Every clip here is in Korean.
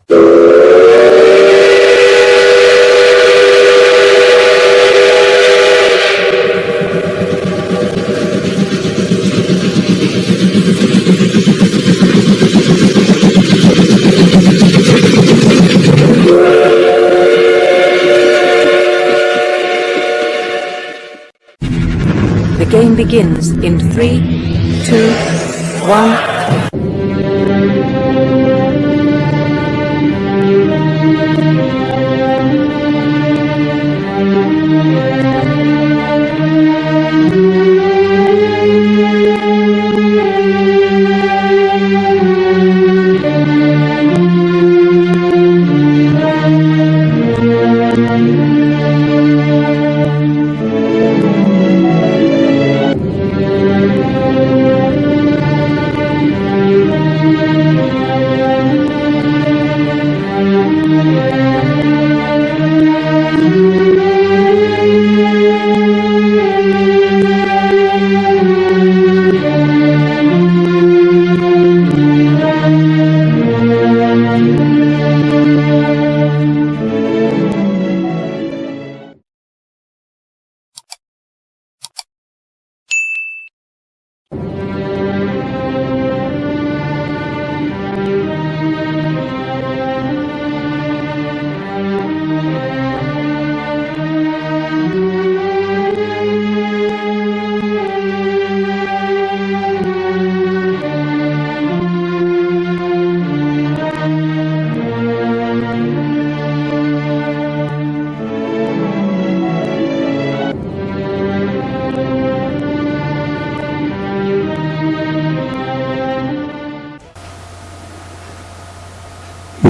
The game begins in 3, 2, 1.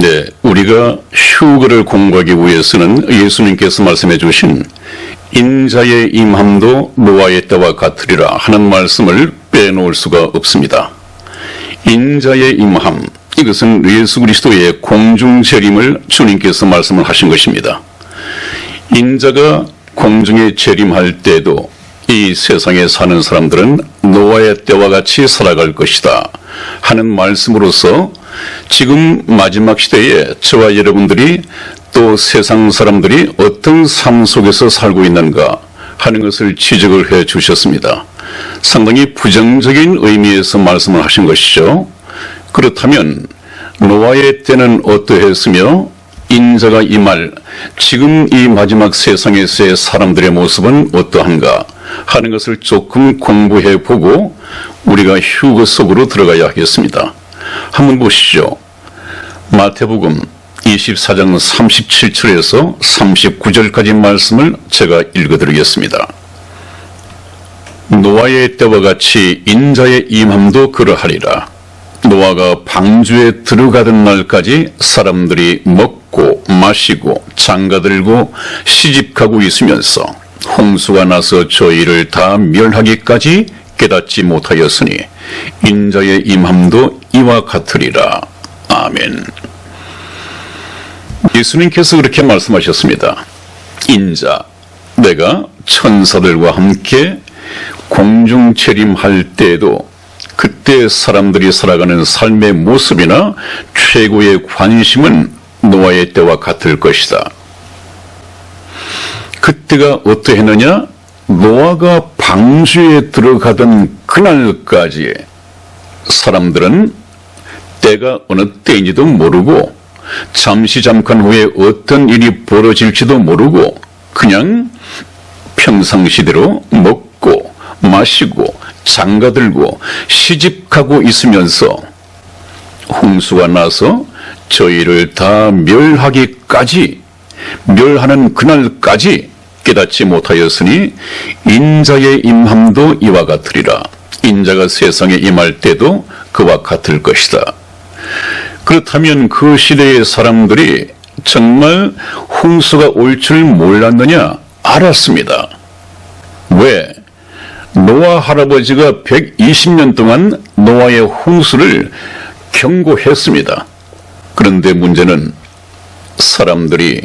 네, 우리가 휴거를 공부하기 위해서는 예수님께서 말씀해 주신 인자의 임함도 노아의 때와 같으리라 하는 말씀을 빼놓을 수가 없습니다. 인자의 임함, 이것은 예수 그리스도의 공중 재림을 주님께서 말씀을 하신 것입니다. 인자가 공중에 재림할 때도 이 세상에 사는 사람들은 노아의 때와 같이 살아갈 것이다 하는 말씀으로서 지금 마지막 시대에 저와 여러분들이 또 세상 사람들이 어떤 삶 속에서 살고 있는가 하는 것을 지적을 해 주셨습니다. 상당히 부정적인 의미에서 말씀을 하신 것이죠. 그렇다면 노아의 때는 어떠했으며 인자가 임할 지금 이 마지막 세상에서의 사람들의 모습은 어떠한가 하는 것을 조금 공부해 보고 우리가 휴거 속으로 들어가야 하겠습니다. 한번 보시죠. 마태복음 24장 37절에서 39절까지 말씀을 제가 읽어드리겠습니다. 노아의 때와 같이 인자의 임함도 그러하리라. 노아가 방주에 들어가던 날까지 사람들이 먹고 마시고 장가들고 시집가고 있으면서 홍수가 나서 저희를 다 멸하기까지 깨닫지 못하였으니 인자의 임함도 이와 같으리라. 아멘. 예수님께서 그렇게 말씀하셨습니다. 인자, 내가 천사들과 함께 공중 재림할 때에도 그때 사람들이 살아가는 삶의 모습이나 최고의 관심은 노아의 때와 같을 것이다. 그때가 어떠했느냐? 노아가 방주에 들어가던 그날까지 사람들은 때가 어느 때인지도 모르고 잠깐 후에 어떤 일이 벌어질지도 모르고 그냥 평상시대로 먹고 마시고 장가들고 시집가고 있으면서 홍수가 나서 저희를 다 멸하기까지 멸하는 그날까지 깨닫지 못하였으니 인자의 임함도 이와 같으리라. 인자가 세상에 임할 때도 그와 같을 것이다. 그렇다면 그 시대의 사람들이 정말 홍수가 올 줄 몰랐느냐? 알았습니다. 왜? 노아 할아버지가 120년 동안 노아의 홍수를 경고했습니다. 그런데 문제는 사람들이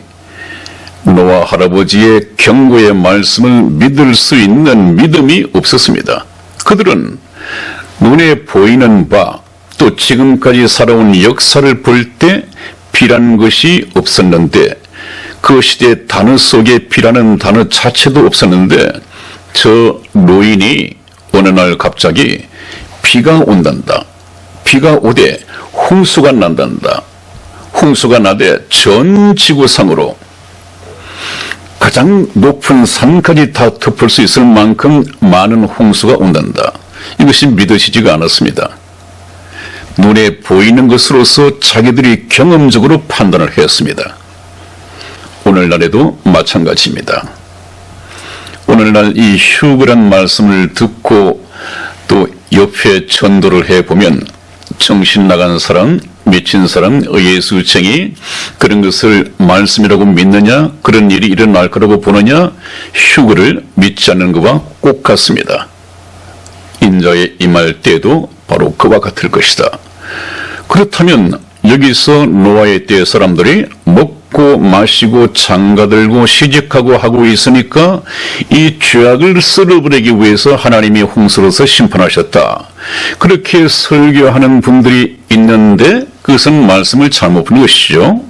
노아 할아버지의 경고의 말씀을 믿을 수 있는 믿음이 없었습니다. 그들은 눈에 보이는 바, 또 지금까지 살아온 역사를 볼 때 비라는 것이 없었는데, 그 시대 단어 속에 비라는 단어 자체도 없었는데, 저 노인이 어느 날 갑자기 비가 온단다. 비가 오되 홍수가 난단다. 홍수가 나되 전 지구상으로 가장 높은 산까지 다 덮을 수 있을 만큼 많은 홍수가 온단다. 이것이 믿어지지가 않았습니다. 눈에 보이는 것으로서 자기들이 경험적으로 판단을 했습니다. 오늘날에도 마찬가지입니다. 오늘날 이 휴거란 말씀을 듣고 또 옆에 전도를 해보면 정신 나간 사람, 미친 사람, 예수쟁이 그런 것을 말씀이라고 믿느냐, 그런 일이 일어날 거라고 보느냐, 휴거를 믿지 않는 것과 꼭 같습니다. 인자에 임할 때도 바로 그와 같을 것이다. 그렇다면 여기서 노아의 때 사람들이 먹고 마시고 장가들고 시집하고 하고 있으니까 이 죄악을 쓸어버리기 위해서 하나님이 홍수로서 심판하셨다. 그렇게 설교하는 분들이 있는데 그것은 말씀을 잘못 본 것이죠.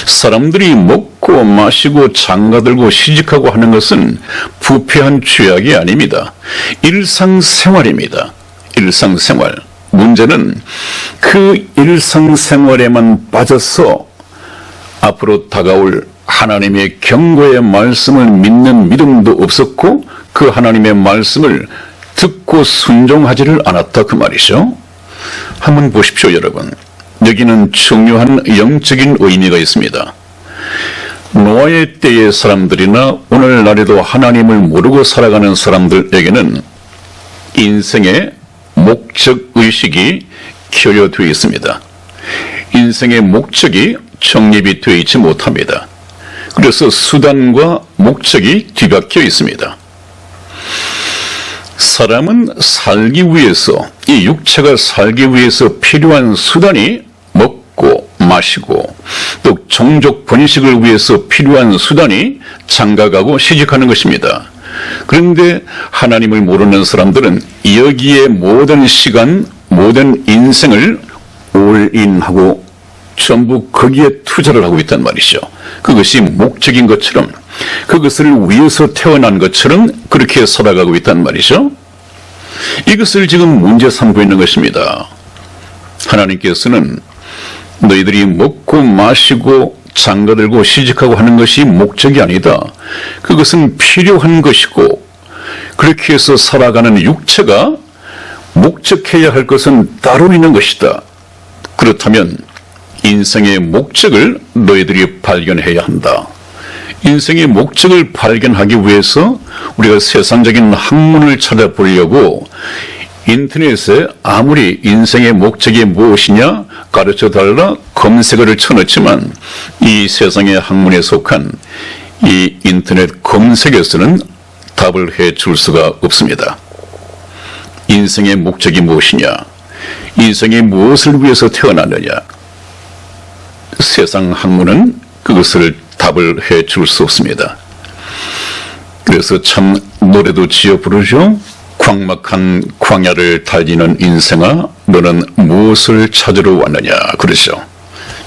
사람들이 먹고 마시고 장가들고 시집하고 하는 것은 부패한 죄악이 아닙니다. 일상생활입니다. 일상생활. 문제는 그 일상생활에만 빠져서 앞으로 다가올 하나님의 경고의 말씀을 믿는 믿음도 없었고 그 하나님의 말씀을 듣고 순종하지를 않았다 그 말이죠. 한번 보십시오 여러분. 여기는 중요한 영적인 의미가 있습니다. 노아의 때의 사람들이나 오늘날에도 하나님을 모르고 살아가는 사람들에게는 인생의 목적의식이 결여되어 있습니다. 인생의 목적이 정립이 되어 있지 못합니다. 그래서 수단과 목적이 뒤바뀌어 있습니다. 사람은 살기 위해서, 이 육체가 살기 위해서 필요한 수단이 먹고 마시고 또 종족 번식을 위해서 필요한 수단이 장가가고 시집하는 것입니다. 그런데 하나님을 모르는 사람들은 여기에 모든 시간, 모든 인생을 올인하고 전부 거기에 투자를 하고 있단 말이죠. 그것이 목적인 것처럼, 그것을 위해서 태어난 것처럼 그렇게 살아가고 있단 말이죠. 이것을 지금 문제 삼고 있는 것입니다. 하나님께서는 너희들이 먹고 마시고 장가들고 시집하고 하는 것이 목적이 아니다. 그것은 필요한 것이고 그렇게 해서 살아가는 육체가 목적해야 할 것은 따로 있는 것이다. 그렇다면 인생의 목적을 너희들이 발견해야 한다. 인생의 목적을 발견하기 위해서 우리가 세상적인 학문을 찾아보려고 인터넷에 아무리 인생의 목적이 무엇이냐 가르쳐달라 검색어를 쳐넣지만 이 세상의 학문에 속한 이 인터넷 검색에서는 답을 해줄 수가 없습니다. 인생의 목적이 무엇이냐, 인생이 무엇을 위해서 태어났느냐, 세상 학문은 그것을 답을 해줄 수 없습니다. 그래서 참 노래도 지어 부르죠. 광막한 광야를 달리는 인생아 너는 무엇을 찾으러 왔느냐 그러죠.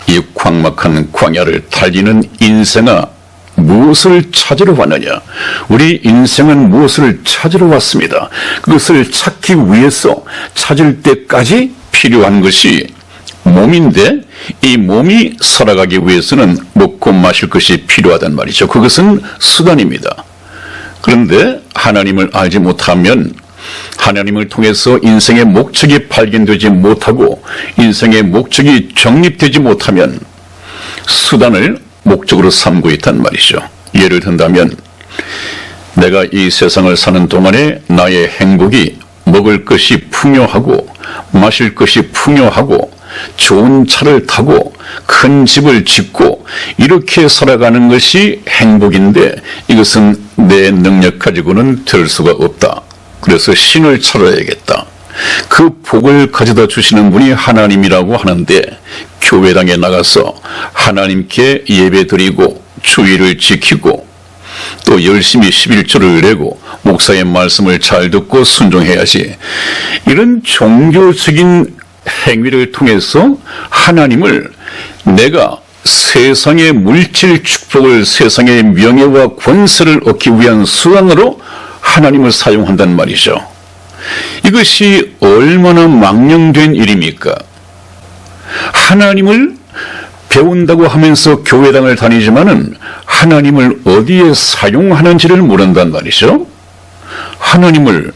이 광막한 광야를 달리는 인생아 무엇을 찾으러 왔느냐. 우리 인생은 무엇을 찾으러 왔습니다. 그것을 찾기 위해서 찾을 때까지 필요한 것이 몸인데 이 몸이 살아가기 위해서는 먹고 마실 것이 필요하단 말이죠. 그것은 수단입니다. 그런데 하나님을 알지 못하면 하나님을 통해서 인생의 목적이 발견되지 못하고 인생의 목적이 정립되지 못하면 수단을 목적으로 삼고 있단 말이죠. 예를 든다면 내가 이 세상을 사는 동안에 나의 행복이 먹을 것이 풍요하고 마실 것이 풍요하고 좋은 차를 타고 큰 집을 짓고 이렇게 살아가는 것이 행복인데 이것은 내 능력 가지고는 될 수가 없다. 그래서 신을 차려야겠다. 그 복을 가져다 주시는 분이 하나님이라고 하는데 교회당에 나가서 하나님께 예배드리고 주의를 지키고 또 열심히 11조를 내고 목사의 말씀을 잘 듣고 순종해야지. 이런 종교적인 행위를 통해서 하나님을 내가 세상의 물질 축복을 세상의 명예와 권세를 얻기 위한 수단으로 하나님을 사용한단 말이죠. 이것이 얼마나 망령된 일입니까? 하나님을 배운다고 하면서 교회당을 다니지만은 하나님을 어디에 사용하는지를 모른단 말이죠. 하나님을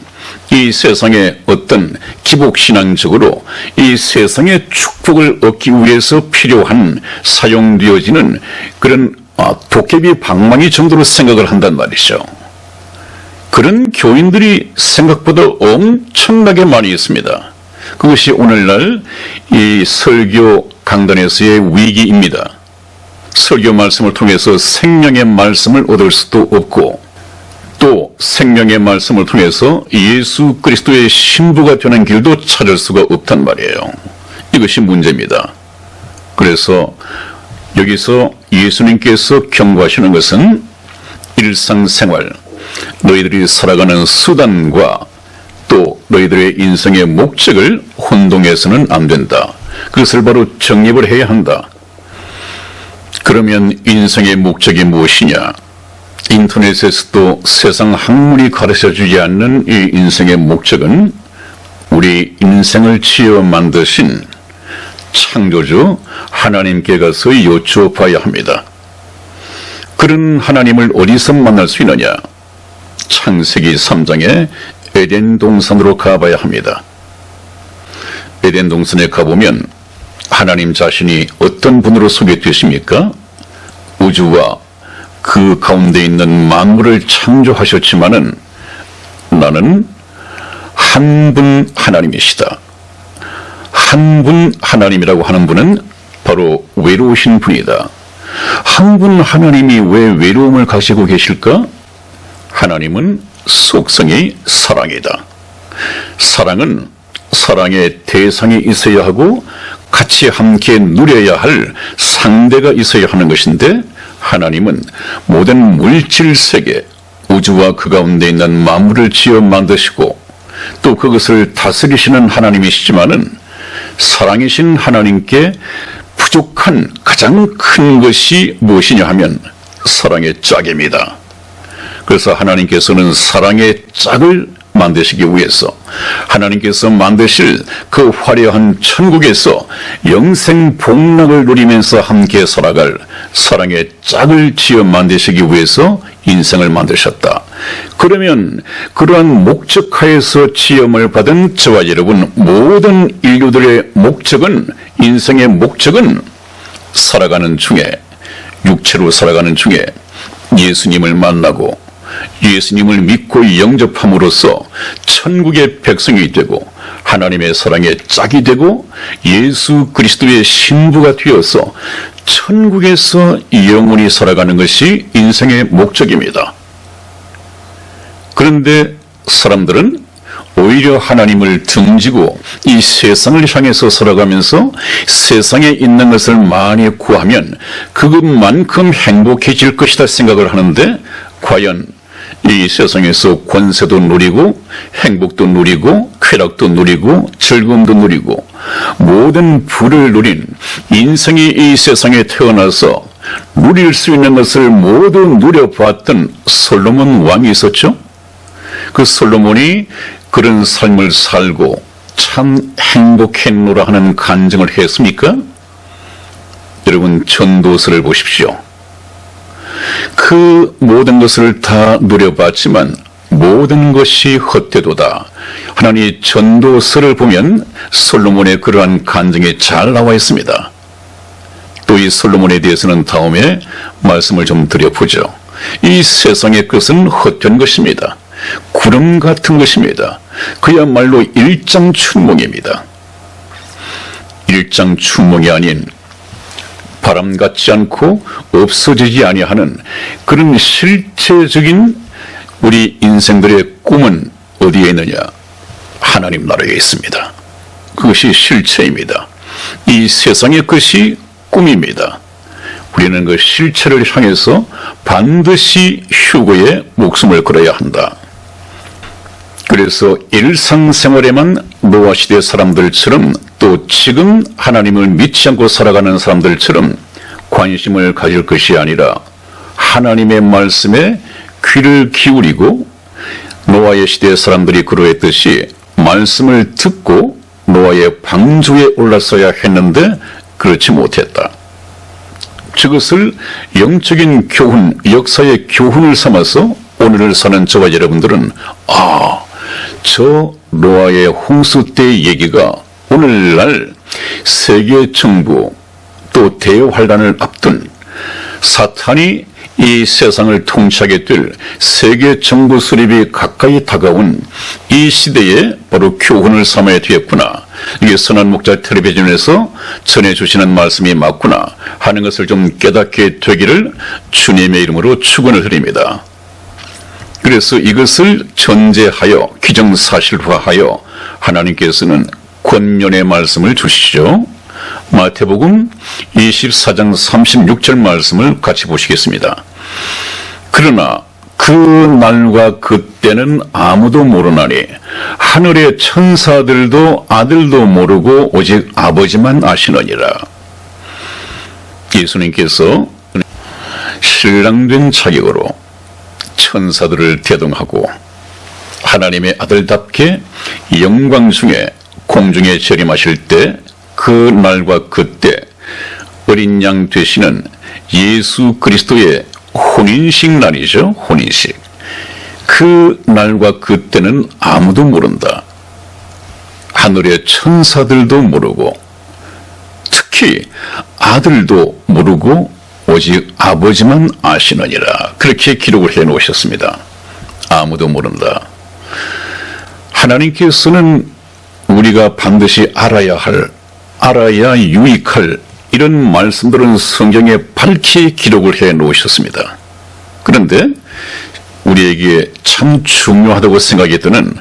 이 세상의 어떤 기복신앙적으로 이 세상의 축복을 얻기 위해서 필요한 사용되어지는 그런 도깨비 방망이 정도로 생각을 한단 말이죠. 그런 교인들이 생각보다 엄청나게 많이 있습니다. 그것이 오늘날 이 설교 강단에서의 위기입니다. 설교 말씀을 통해서 생명의 말씀을 얻을 수도 없고 또 생명의 말씀을 통해서 예수 그리스도의 신부가 되는 길도 찾을 수가 없단 말이에요. 이것이 문제입니다. 그래서 여기서 예수님께서 경고하시는 것은 일상생활, 너희들이 살아가는 수단과 또 너희들의 인생의 목적을 혼동해서는 안 된다. 그것을 바로 정립을 해야 한다. 그러면 인생의 목적이 무엇이냐? 인터넷에서도 세상 학문이 가르쳐주지 않는 이 인생의 목적은 우리 인생을 지어 만드신 창조주 하나님께 가서 여쭈어봐야 합니다. 그런 하나님을 어디서 만날 수 있느냐? 창세기 3장에 에덴 동산으로 가봐야 합니다. 에덴 동산에 가보면 하나님 자신이 어떤 분으로 소개되십니까? 우주와 그 가운데 있는 만물을 창조하셨지만은 나는 한 분 하나님이시다. 한 분 하나님이라고 하는 분은 바로 외로우신 분이다. 한 분 하나님이 왜 외로움을 가지고 계실까? 하나님은 속성이 사랑이다. 사랑은 사랑의 대상이 있어야 하고 같이 함께 누려야 할 상대가 있어야 하는 것인데 하나님은 모든 물질 세계, 우주와 그 가운데 있는 만물을 지어 만드시고 또 그것을 다스리시는 하나님이시지만은 사랑이신 하나님께 부족한 가장 큰 것이 무엇이냐 하면 사랑의 짝입니다. 그래서 하나님께서는 사랑의 짝을 만드시기 위해서 하나님께서 만드실 그 화려한 천국에서 영생 복락을 누리면서 함께 살아갈 사랑의 짝을 지어 만드시기 위해서 인생을 만드셨다. 그러면 그러한 목적하에서 지음을 받은 저와 여러분 모든 인류들의 목적은 인생의 목적은 살아가는 중에 육체로 살아가는 중에 예수님을 만나고 예수님을 믿고 영접함으로써 천국의 백성이 되고 하나님의 사랑의 짝이 되고 예수 그리스도의 신부가 되어서 천국에서 영원히 살아가는 것이 인생의 목적입니다. 그런데 사람들은 오히려 하나님을 등지고 이 세상을 향해서 살아가면서 세상에 있는 것을 많이 구하면 그것만큼 행복해질 것이다 생각을 하는데 과연 이 세상에서 권세도 누리고 행복도 누리고 쾌락도 누리고 즐거움도 누리고 모든 부를 누린 인생이 이 세상에 태어나서 누릴 수 있는 것을 모두 누려봤던 솔로몬 왕이 있었죠. 그 솔로몬이 그런 삶을 살고 참 행복했노라 하는 간증을 했습니까? 여러분 전도서를 보십시오. 그 모든 것을 다 누려봤지만 모든 것이 헛되도다. 하나님 전도서를 보면 솔로몬의 그러한 간증이 잘 나와 있습니다. 또 이 솔로몬에 대해서는 다음에 말씀을 좀 드려보죠. 이 세상의 것은 헛된 것입니다. 구름 같은 것입니다. 그야말로 일장춘몽입니다. 일장춘몽이 아닌 바람 같지 않고 없어지지 아니하는 그런 실체적인 우리 인생들의 꿈은 어디에 있느냐? 하나님 나라에 있습니다. 그것이 실체입니다. 이 세상의 것이 꿈입니다. 우리는 그 실체를 향해서 반드시 휴거에 목숨을 걸어야 한다. 그래서 일상생활에만 노아시대 사람들처럼 또 지금 하나님을 믿지 않고 살아가는 사람들처럼 관심을 가질 것이 아니라 하나님의 말씀에 귀를 기울이고 노아의 시대 사람들이 그러했듯이 말씀을 듣고 노아의 방주에 올랐어야 했는데 그렇지 못했다. 저것을 영적인 교훈, 역사의 교훈을 삼아서 오늘을 사는 저와 여러분들은 저 노아의 홍수 때의 얘기가 오늘날 세계 정부 또 대환란을 앞둔 사탄이 이 세상을 통치하게 될 세계 정부 수립이 가까이 다가온 이 시대에 바로 교훈을 삼아야 되겠구나. 이게 선한 목자 텔레비전에서 전해주시는 말씀이 맞구나 하는 것을 좀 깨닫게 되기를 주님의 이름으로 축원을 드립니다. 그래서 이것을 전제하여 기정사실화하여 하나님께서는 권면의 말씀을 주시죠. 마태복음 24장 36절 말씀을 같이 보시겠습니다. 그러나 그 날과 그때는 아무도 모르나니 하늘의 천사들도 아들도 모르고 오직 아버지만 아시느니라. 예수님께서 신랑된 자격으로 천사들을 대동하고 하나님의 아들답게 영광 중에 공중에 재림하실 때 그 날과 그때 어린 양 되시는 예수 그리스도의 혼인식 날이죠. 혼인식. 그 날과 그때는 아무도 모른다. 하늘의 천사들도 모르고 특히 아들도 모르고 오직 아버지만 아시느니라. 그렇게 기록을 해 놓으셨습니다. 아무도 모른다. 하나님께서는 우리가 반드시 알아야 유익할 이런 말씀들은 성경에 밝히 기록을 해 놓으셨습니다. 그런데 우리에게 참 중요하다고 생각이 드는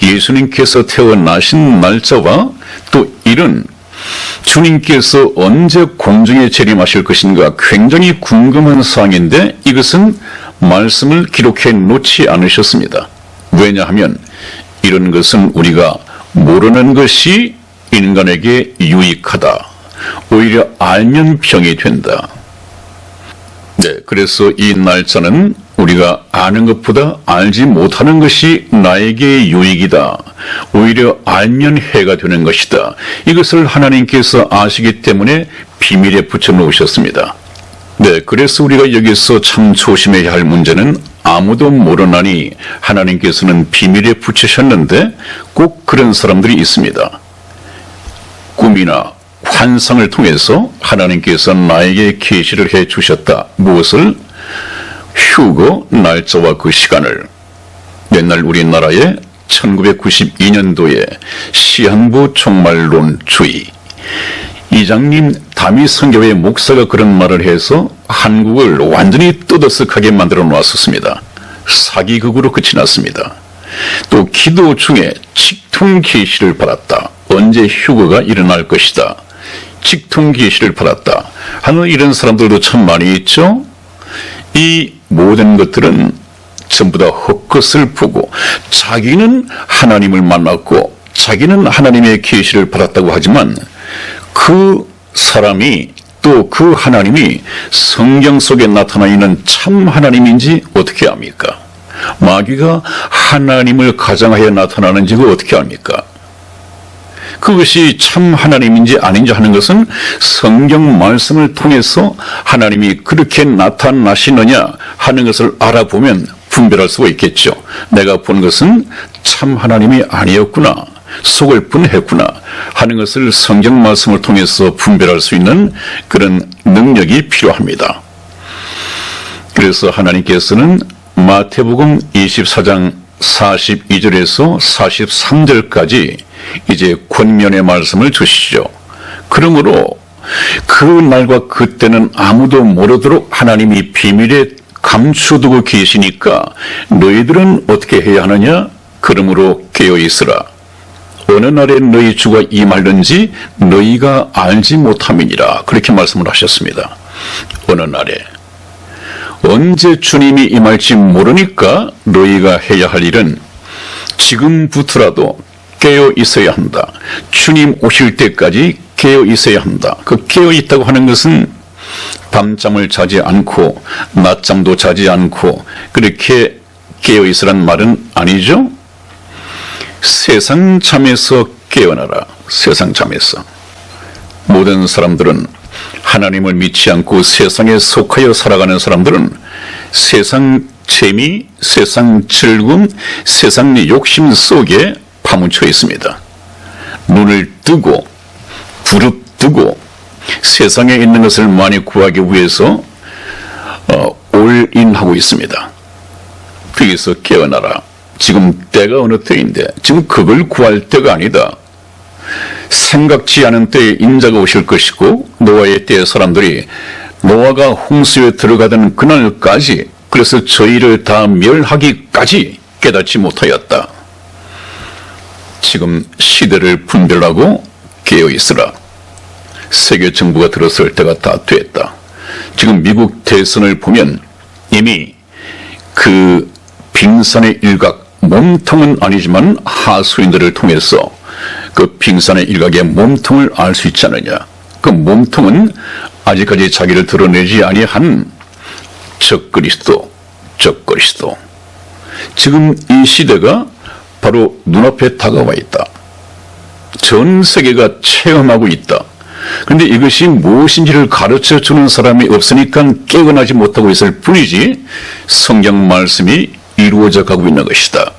예수님께서 태어나신 날짜와 또 이런 주님께서 언제 공중에 재림하실 것인가 굉장히 궁금한 사항인데 이것은 말씀을 기록해 놓지 않으셨습니다. 왜냐하면 이런 것은 우리가 모르는 것이 인간에게 유익하다. 오히려 알면 병이 된다. 네, 그래서 이 날짜는 우리가 아는 것보다 알지 못하는 것이 나에게 유익이다. 오히려 알면 해가 되는 것이다. 이것을 하나님께서 아시기 때문에 비밀에 붙여놓으셨습니다. 네, 그래서 우리가 여기서 참 조심해야 할 문제는 아무도 모르나니 하나님께서는 비밀에 붙이셨는데 꼭 그런 사람들이 있습니다. 꿈이나 환상을 통해서 하나님께서 나에게 계시를 해 주셨다. 무엇을? 휴거 날짜와 그 시간을. 옛날 우리나라의 1992년도에 시한부 총말론 주의 이장님 다미성교회 목사가 그런 말을 해서 한국을 완전히 떠들썩하게 만들어 놓았었습니다. 사기극으로 끝이 났습니다. 또 기도 중에 직통 계시를 받았다. 언제 휴거가 일어날 것이다. 직통 계시를 받았다 하는 이런 사람들도 참 많이 있죠. 이 모든 것들은 전부 다 헛것을 보고 자기는 하나님을 만났고 자기는 하나님의 계시를 받았다고 하지만 그 사람이 또 그 하나님이 성경 속에 나타나 있는 참 하나님인지 어떻게 압니까? 마귀가 하나님을 가장하여 나타나는지 어떻게 압니까? 그것이 참 하나님인지 아닌지 하는 것은 성경 말씀을 통해서 하나님이 그렇게 나타나시느냐 하는 것을 알아보면 분별할 수가 있겠죠. 내가 본 것은 참 하나님이 아니었구나. 속을 분했구나 하는 것을 성경 말씀을 통해서 분별할 수 있는 그런 능력이 필요합니다. 그래서 하나님께서는 마태복음 24장 42절에서 43절까지 이제 권면의 말씀을 주시죠. 그러므로 그 날과 그때는 아무도 모르도록 하나님이 비밀에 감추두고 계시니까 너희들은 어떻게 해야 하느냐? 그러므로 깨어있으라. 어느 날에 너희 주가 임하는지 너희가 알지 못함이니라. 그렇게 말씀을 하셨습니다. 어느 날에. 언제 주님이 임할지 모르니까 너희가 해야 할 일은 지금부터라도 깨어 있어야 한다. 주님 오실 때까지 깨어 있어야 한다. 그 깨어 있다고 하는 것은 밤잠을 자지 않고 낮잠도 자지 않고 그렇게 깨어있으란 말은 아니죠? 세상 잠에서 깨어나라. 세상 잠에서. 모든 사람들은 하나님을 믿지 않고 세상에 속하여 살아가는 사람들은 세상 재미, 세상 즐거움, 세상 욕심 속에 파묻혀 있습니다. 눈을 뜨고 부릅뜨고 세상에 있는 것을 많이 구하기 위해서 올인하고 있습니다. 거기서 깨어나라. 지금 때가 어느 때인데 지금 그걸 구할 때가 아니다. 생각지 않은 때에 인자가 오실 것이고 노아의 때에 사람들이 노아가 홍수에 들어가던 그날까지 그래서 저희를 다 멸하기까지 깨닫지 못하였다. 지금 시대를 분별하고 깨어있으라. 세계 정부가 들어설 때가 다 됐다. 지금 미국 대선을 보면 이미 그 빙산의 일각, 몸통은 아니지만 하수인들을 통해서 그 빙산의 일각의 몸통을 알 수 있지 않느냐. 그 몸통은 아직까지 자기를 드러내지 아니한 적그리스도. 지금 이 시대가 바로 눈앞에 다가와 있다. 전 세계가 체험하고 있다. 그런데 이것이 무엇인지를 가르쳐주는 사람이 없으니까 깨어나지 못하고 있을 뿐이지 성경 말씀이 이루어져 가고 있는 것이다.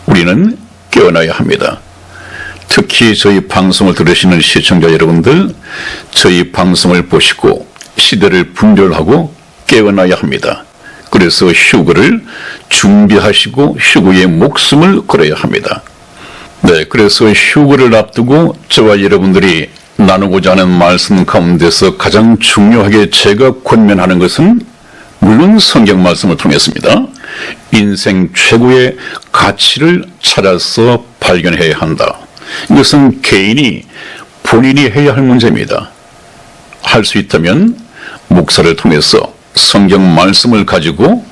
우리는 깨어나야 합니다. 특히 저희 방송을 들으시는 시청자 여러분들, 저희 방송을 보시고 시대를 분별하고 깨어나야 합니다. 그래서 휴거를 준비하시고 휴거의 목숨을 걸어야 합니다. 네, 그래서 휴거를 앞두고 저와 여러분들이 나누고자 하는 말씀 가운데서 가장 중요하게 제가 권면하는 것은 물론 성경 말씀을 통했습니다. 인생 최고의 가치를 찾아서 발견해야 한다. 이것은 개인이 본인이 해야 할 문제입니다. 할 수 있다면 목사를 통해서 성경 말씀을 가지고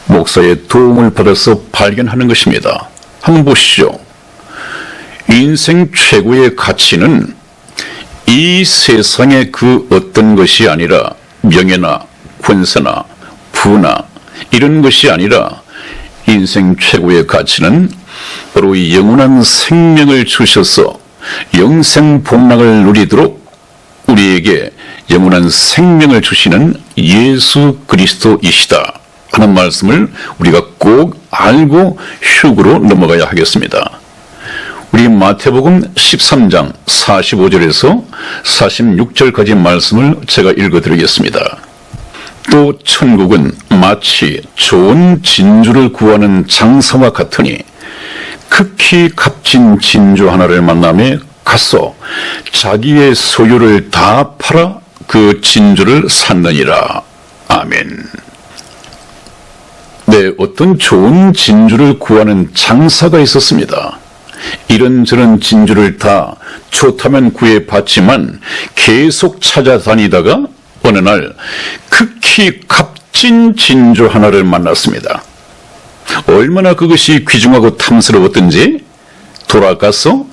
목사의 도움을 받아서 발견하는 것입니다. 한번 보시죠. 인생 최고의 가치는 이 세상의 그 어떤 것이 아니라 명예나 권세나 부나 이런 것이 아니라 인생 최고의 가치는 바로 영원한 생명을 주셔서 영생 복락을 누리도록 우리에게 영원한 생명을 주시는 예수 그리스도이시다 하는 말씀을 우리가 꼭 알고 휴거로 넘어가야 하겠습니다. 우리 마태복음 13장 45절에서 46절까지 말씀을 제가 읽어드리겠습니다. 또 천국은 마치 좋은 진주를 구하는 장사와 같으니 극히 값진 진주 하나를 만나며 가서 자기의 소유를 다 팔아 그 진주를 샀느니라. 아멘. 네, 어떤 좋은 진주를 구하는 장사가 있었습니다. 이런저런 진주를 다 좋다면 구해봤지만 계속 찾아다니다가 어느 날 극히 값진 진주 하나를 만났습니다. 얼마나 그것이 귀중하고 탐스러웠던지 돌아가서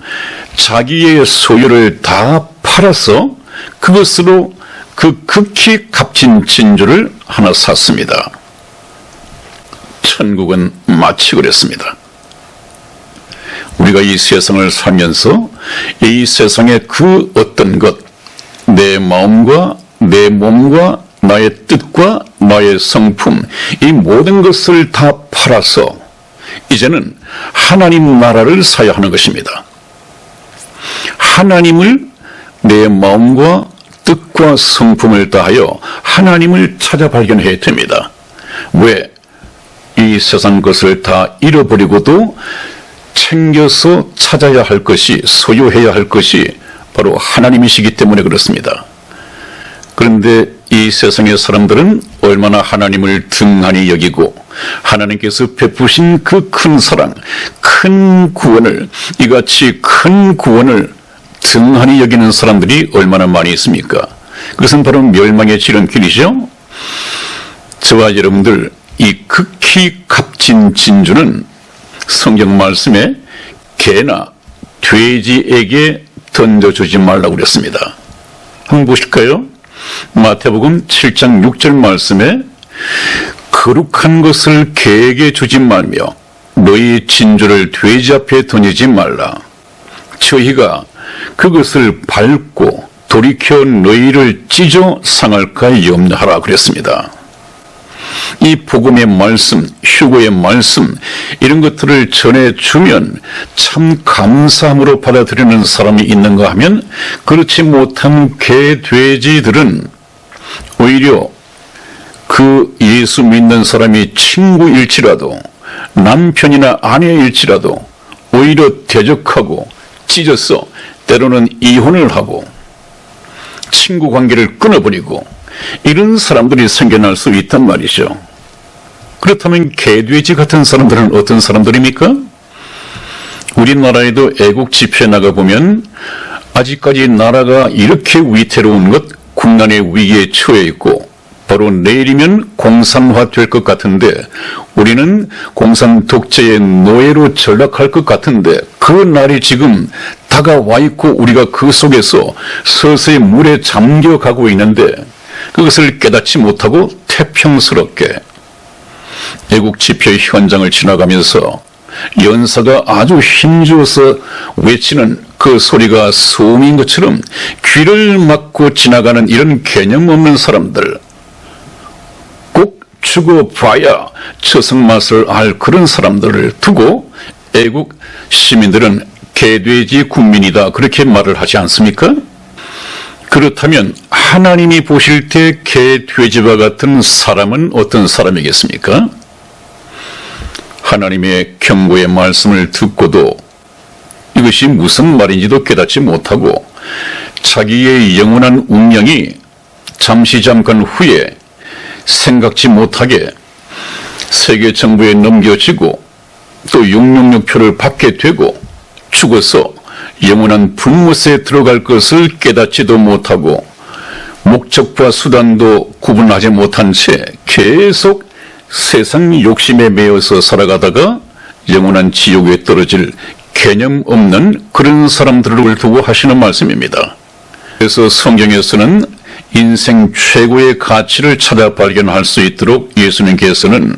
자기의 소유를 다 팔아서 그것으로 그 극히 값진 진주를 하나 샀습니다. 천국은 마치 그랬습니다. 우리가 이 세상을 살면서 이 세상의 그 어떤 것, 내 마음과 내 몸과 나의 뜻과 나의 성품, 이 모든 것을 다 팔아서 이제는 하나님 나라를 사야 하는 것입니다. 하나님을 내 마음과 뜻과 성품을 다하여 하나님을 찾아 발견해야 됩니다. 왜? 이 세상 것을 다 잃어버리고도 챙겨서 찾아야 할 것이, 소유해야 할 것이 바로 하나님이시기 때문에 그렇습니다. 그런데 이 세상의 사람들은 얼마나 하나님을 등한히 여기고 하나님께서 베푸신 그 큰 사랑, 큰 구원을, 이같이 큰 구원을 등한히 여기는 사람들이 얼마나 많이 있습니까? 그것은 바로 멸망의 지름길이죠. 저와 여러분들, 이 극히 값진 진주는 성경 말씀에 개나 돼지에게 던져주지 말라고 그랬습니다. 한번 보실까요? 마태복음 7장 6절 말씀에 거룩한 것을 개에게 주지 말며 너희 진주를 돼지 앞에 던지지 말라. 저희가 그것을 밟고 돌이켜 너희를 찢어 상할까 염려하라 그랬습니다. 이 복음의 말씀, 휴거의 말씀 이런 것들을 전해주면 참 감사함으로 받아들이는 사람이 있는가 하면 그렇지 못한 개, 돼지들은 오히려 그 예수 믿는 사람이 친구일지라도 남편이나 아내일지라도 오히려 대적하고 찢어서 때로는 이혼을 하고 친구 관계를 끊어버리고 이런 사람들이 생겨날 수 있단 말이죠. 그렇다면 개돼지 같은 사람들은 어떤 사람들입니까? 우리나라에도 애국 집회에 나가보면 아직까지 나라가 이렇게 위태로운 것, 국난의 위기에 처해 있고 바로 내일이면 공산화 될 것 같은데 우리는 공산 독재의 노예로 전락할 것 같은데 그 날이 지금 다가와 있고 우리가 그 속에서 서서히 물에 잠겨가고 있는데 그것을 깨닫지 못하고 태평스럽게 애국 집회 현장을 지나가면서 연사가 아주 힘주어서 외치는 그 소리가 소음인 것처럼 귀를 막고 지나가는 이런 개념 없는 사람들, 꼭 죽어봐야 처성맛을 알 그런 사람들을 두고 애국 시민들은 개돼지 국민이다 그렇게 말을 하지 않습니까? 그렇다면 하나님이 보실 때 개, 돼지와 같은 사람은 어떤 사람이겠습니까? 하나님의 경고의 말씀을 듣고도 이것이 무슨 말인지도 깨닫지 못하고 자기의 영원한 운명이 잠깐 후에 생각지 못하게 세계 정부에 넘겨지고 또 666표를 받게 되고 죽어서 영원한 불못에 들어갈 것을 깨닫지도 못하고 목적과 수단도 구분하지 못한 채 계속 세상 욕심에 매여서 살아가다가 영원한 지옥에 떨어질 개념 없는 그런 사람들을 두고 하시는 말씀입니다. 그래서 성경에서는 인생 최고의 가치를 찾아 발견할 수 있도록 예수님께서는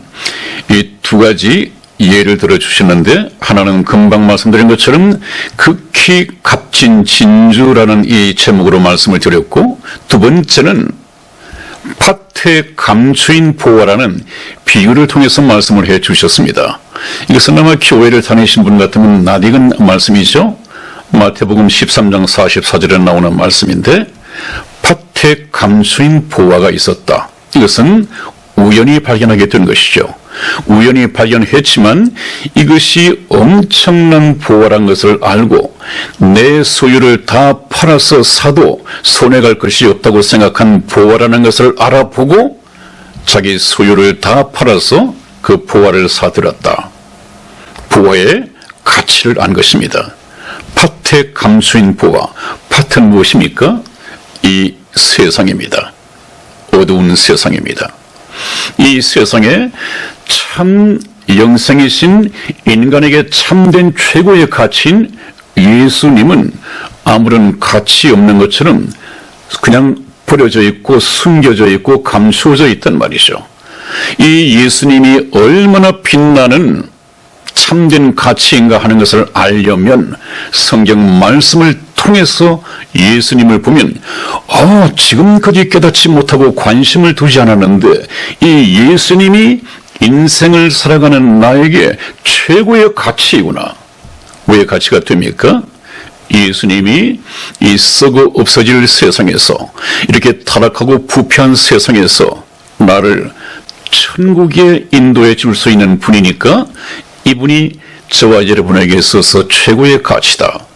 이 두 가지 예를 들어 주시는데 하나는 금방 말씀드린 것처럼 극히 값진 진주라는 이 제목으로 말씀을 드렸고 두 번째는 팥의 감추인 보화라는 비유를 통해서 말씀을 해 주셨습니다. 이것은 아마 교회를 다니신 분 같으면 낯익은 말씀이죠. 마태복음 13장 44절에 나오는 말씀인데 팥의 감추인 보화가 있었다. 이것은 우연히 발견하게 된 것이죠. 우연히 발견했지만 이것이 엄청난 보화란 것을 알고 내 소유를 다 팔아서 사도 손해갈 것이 없다고 생각한 보화라는 것을 알아보고 자기 소유를 다 팔아서 그 보화를 사들였다. 보화의 가치를 안 것입니다. 팥에 감추인 보화. 팥은 무엇입니까? 이 세상입니다. 어두운 세상입니다. 이 세상에 참 영생이신 인간에게 참된 최고의 가치인 예수님은 아무런 가치 없는 것처럼 그냥 버려져 있고 숨겨져 있고 감추어져 있단 말이죠. 이 예수님이 얼마나 빛나는 참된 가치인가 하는 것을 알려면 성경 말씀을 통해서 예수님을 보면 지금까지 깨닫지 못하고 관심을 두지 않았는데 이 예수님이 인생을 살아가는 나에게 최고의 가치이구나. 왜 가치가 됩니까? 예수님이 이 썩어 없어질 세상에서 이렇게 타락하고 부패한 세상에서 나를 천국에 인도해 줄 수 있는 분이니까 이분이 저와 여러분에게 있어서 최고의 가치다.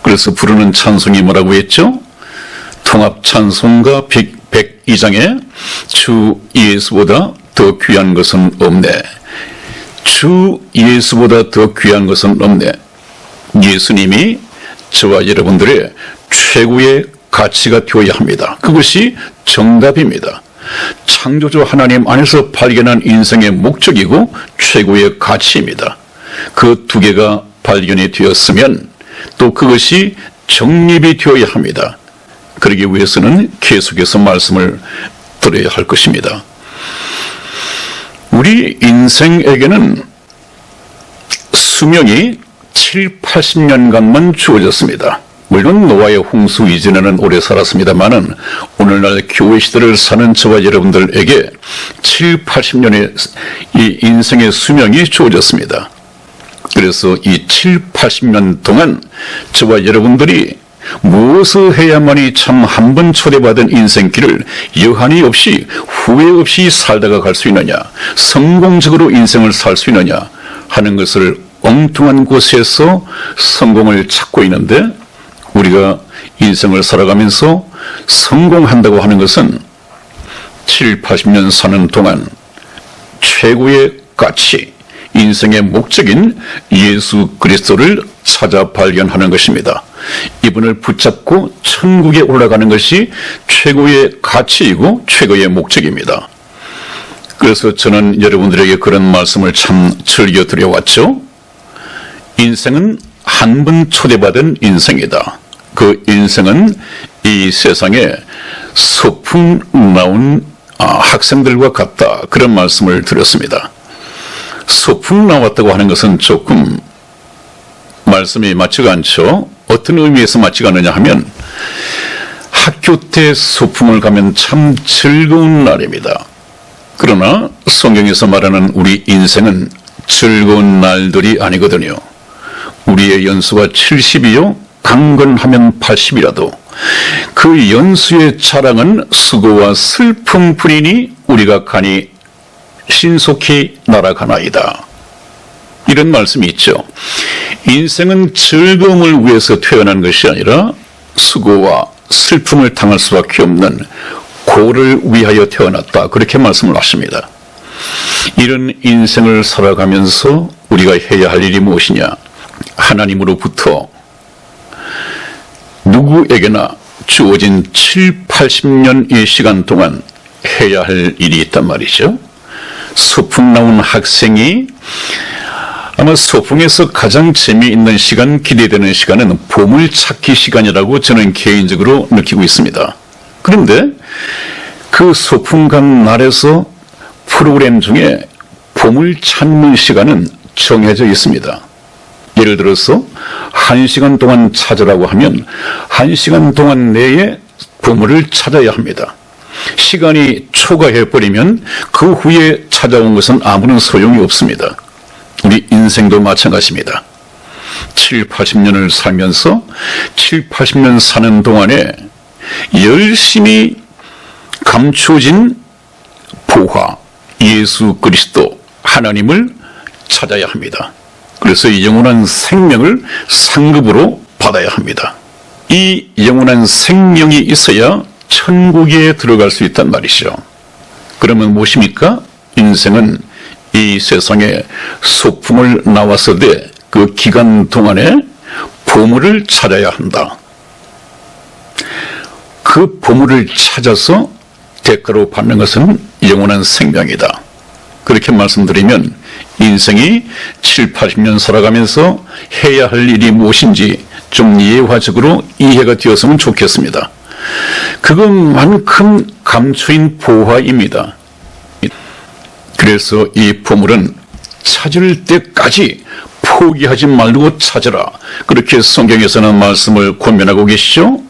그래서 부르는 찬송이 뭐라고 했죠? 통합 찬송가 102장에 주 예수보다 더 귀한 것은 없네. 주 예수보다 더 귀한 것은 없네. 예수님이 저와 여러분들의 최고의 가치가 되어야 합니다. 그것이 정답입니다. 창조주 하나님 안에서 발견한 인생의 목적이고 최고의 가치입니다. 그 두 개가 발견이 되었으면 또 그것이 정립이 되어야 합니다. 그러기 위해서는 계속해서 말씀을 들어야 할 것입니다. 우리 인생에게는 수명이 7, 80년간만 주어졌습니다. 물론 노아의 홍수 이전에는 오래 살았습니다만은 오늘날 교회 시대를 사는 저와 여러분들에게 7, 80년의 이 인생의 수명이 주어졌습니다. 그래서 이 7, 80년 동안 저와 여러분들이 무엇을 해야만이 참 한 번 초대받은 인생길을 여한이 없이 후회 없이 살다가 갈 수 있느냐, 성공적으로 인생을 살 수 있느냐 하는 것을 엉뚱한 곳에서 성공을 찾고 있는데, 우리가 인생을 살아가면서 성공한다고 하는 것은 7, 80년 사는 동안 최고의 가치, 인생의 목적인 예수 그리스도를 찾아 발견하는 것입니다. 이분을 붙잡고 천국에 올라가는 것이 최고의 가치이고 최고의 목적입니다. 그래서 저는 여러분들에게 그런 말씀을 참 즐겨 드려왔죠. 인생은 한 번 초대받은 인생이다. 그 인생은 이 세상에 소풍 나온 학생들과 같다. 그런 말씀을 드렸습니다. 소풍 나왔다고 하는 것은 조금 말씀이 맞지가 않죠. 어떤 의미에서 맞지가 않느냐 하면, 학교 때 소풍을 가면 참 즐거운 날입니다. 그러나 성경에서 말하는 우리 인생은 즐거운 날들이 아니거든요. 우리의 연수가 70이요 강건하면 80이라도 그 연수의 자랑은 수고와 슬픔뿐이니 우리가 가니 신속히 날아가나이다. 이런 말씀이 있죠. 인생은 즐거움을 위해서 태어난 것이 아니라 수고와 슬픔을 당할 수밖에 없는 고를 위하여 태어났다. 그렇게 말씀을 하십니다. 이런 인생을 살아가면서 우리가 해야 할 일이 무엇이냐? 하나님으로부터 누구에게나 주어진 7, 80년의 시간 동안 해야 할 일이 있단 말이죠. 소풍 나온 학생이 아마 소풍에서 가장 재미있는 시간, 기대되는 시간은 보물찾기 시간이라고 저는 개인적으로 느끼고 있습니다. 그런데 그 소풍 간 날에서 프로그램 중에 보물 찾는 시간은 정해져 있습니다. 예를 들어서 1시간 동안 찾으라고 하면 1시간 동안 내에 보물을 찾아야 합니다. 시간이 초과해버리면 그 후에 찾아온 것은 아무런 소용이 없습니다. 우리 인생도 마찬가지입니다. 7, 80년을 살면서 7, 80년 사는 동안에 열심히 감추어진 보화, 예수 그리스도, 하나님을 찾아야 합니다. 그래서 이 영원한 생명을 상급으로 받아야 합니다. 이 영원한 생명이 있어야 천국에 들어갈 수 있단 말이죠. 그러면 무엇입니까? 인생은 이 세상에 소풍을 나왔을 때 그 기간 동안에 보물을 찾아야 한다. 그 보물을 찾아서 대가로 받는 것은 영원한 생명이다. 그렇게 말씀드리면 인생이 7, 80년 살아가면서 해야 할 일이 무엇인지 좀 예화적으로 이해가 되었으면 좋겠습니다. 그것만큼 감추인 보화입니다. 그래서 이 보물은 찾을 때까지 포기하지 말고 찾으라. 그렇게 성경에서는 말씀을 권면하고 계시죠.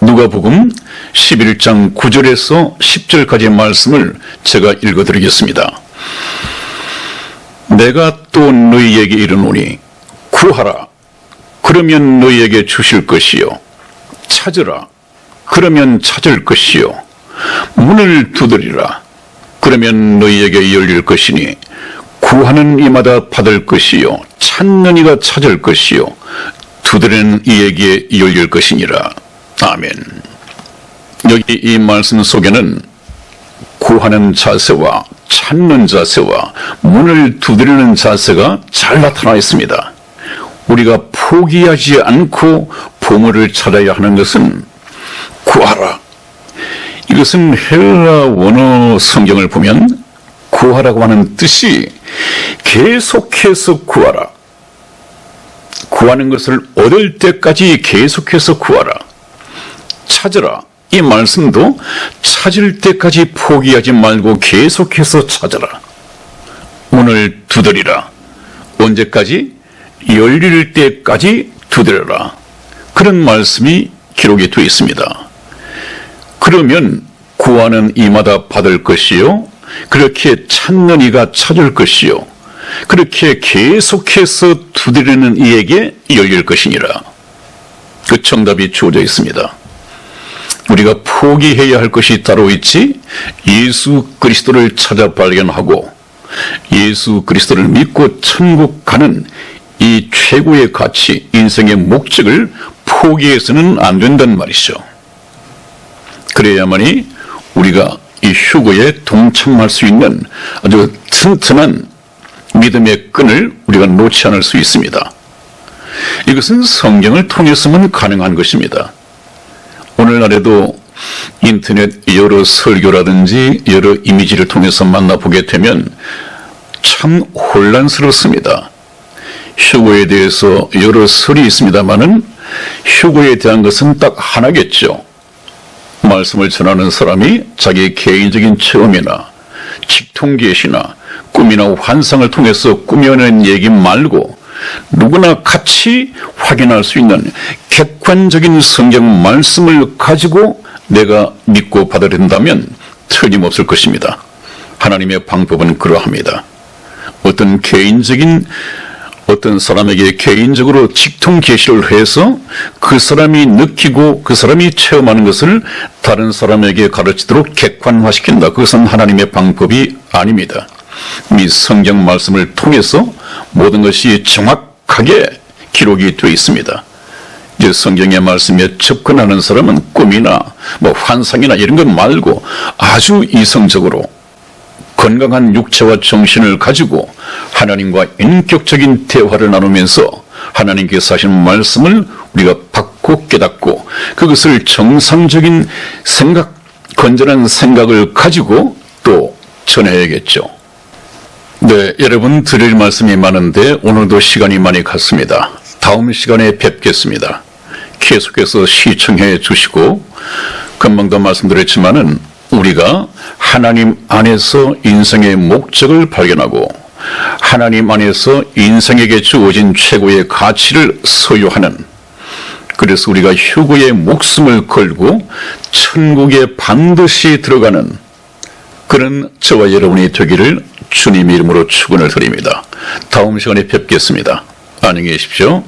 누가복음 11장 9절에서 10절까지의 말씀을 제가 읽어드리겠습니다. 내가 또 너희에게 이르노니 구하라. 그러면 너희에게 주실 것이요. 찾으라. 그러면 찾을 것이요. 문을 두드리라. 그러면 너희에게 열릴 것이니 구하는 이마다 받을 것이요. 찾는 이가 찾을 것이요. 두드리는 이에게 열릴 것이니라. 아멘. 여기 이 말씀 속에는 구하는 자세와 찾는 자세와 문을 두드리는 자세가 잘 나타나 있습니다. 우리가 포기하지 않고 보물을 찾아야 하는 것은 구하라. 이것은 헬라 원어 성경을 보면 구하라고 하는 뜻이 계속해서 구하라. 구하는 것을 얻을 때까지 계속해서 구하라. 찾으라. 이 말씀도 찾을 때까지 포기하지 말고 계속해서 찾아라. 문을 두드리라. 언제까지? 열릴 때까지 두드려라. 그런 말씀이 기록이 되어 있습니다. 그러면 구하는 이마다 받을 것이요, 그렇게 찾는 이가 찾을 것이요, 그렇게 계속해서 두드리는 이에게 열릴 것이니라. 그 정답이 주어져 있습니다. 우리가 포기해야 할 것이 따로 있지, 예수 그리스도를 찾아 발견하고 예수 그리스도를 믿고 천국 가는 이 최고의 가치, 인생의 목적을 포기해서는 안 된단 말이죠. 그래야만이 우리가 이 휴거에 동참할 수 있는 아주 튼튼한 믿음의 끈을 우리가 놓지 않을 수 있습니다. 이것은 성경을 통해서만 가능한 것입니다. 오늘날에도 인터넷 여러 설교라든지 여러 이미지를 통해서 만나보게 되면 참 혼란스럽습니다. 휴거에 대해서 여러 설이 있습니다마는 휴거에 대한 것은 딱 하나겠죠. 말씀을 전하는 사람이 자기 개인적인 체험이나 직통계시나 꿈이나 환상을 통해서 꾸며낸 얘기 말고 누구나 같이 확인할 수 있는 객관적인 성경 말씀을 가지고 내가 믿고 받아들인다면 틀림없을 것입니다. 하나님의 방법은 그러합니다. 어떤 사람에게 개인적으로 직통 계시를 해서 그 사람이 느끼고 그 사람이 체험하는 것을 다른 사람에게 가르치도록 객관화시킨다. 그것은 하나님의 방법이 아닙니다. 이 성경 말씀을 통해서 모든 것이 정확하게 기록이 되어 있습니다. 이제 성경의 말씀에 접근하는 사람은 꿈이나 환상이나 이런 것 말고 아주 이성적으로 건강한 육체와 정신을 가지고 하나님과 인격적인 대화를 나누면서 하나님께서 하신 말씀을 우리가 받고 깨닫고 그것을 정상적인 생각, 건전한 생각을 가지고 또 전해야겠죠. 네, 여러분 드릴 말씀이 많은데 오늘도 시간이 많이 갔습니다. 다음 시간에 뵙겠습니다. 계속해서 시청해 주시고, 금방도 말씀드렸지만은 우리가 하나님 안에서 인생의 목적을 발견하고 하나님 안에서 인생에게 주어진 최고의 가치를 소유하는, 그래서 우리가 휴거에 목숨을 걸고 천국에 반드시 들어가는 그런 저와 여러분이 되기를 주님 이름으로 축원을 드립니다. 다음 시간에 뵙겠습니다. 안녕히 계십시오.